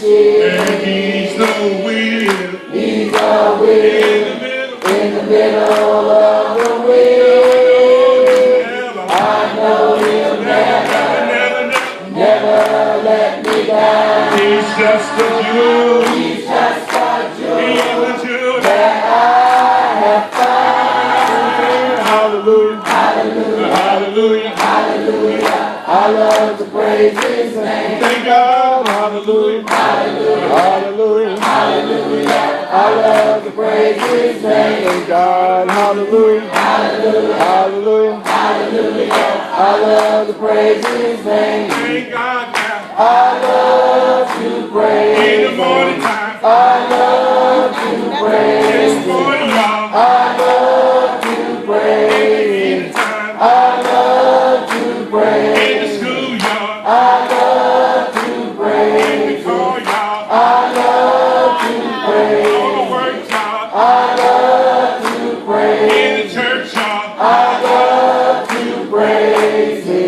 ship. And he's the wheel. He's the wheel in the middle of the wheel. I know he'll never let me down. He's just a jewel. He's just a jewel. He's a jewel that I have found. Hallelujah. Hallelujah. Hallelujah. Hallelujah. I love to praise His name. Thank God. Hallelujah. Hallelujah. Hallelujah. Hallelujah. I love to praise His name. Thank God. Hallelujah. Hallelujah. Hallelujah. Hallelujah. I love to praise His name. Thank God now. I love to praise In the morning time. I love to praise This morning, y'all. I love to praise Anytime. I love to In the praise schoolyard. I love to In the praise car, y'all. I love to praise On the workshop. I love to In praise the church, y'all. I love to praise His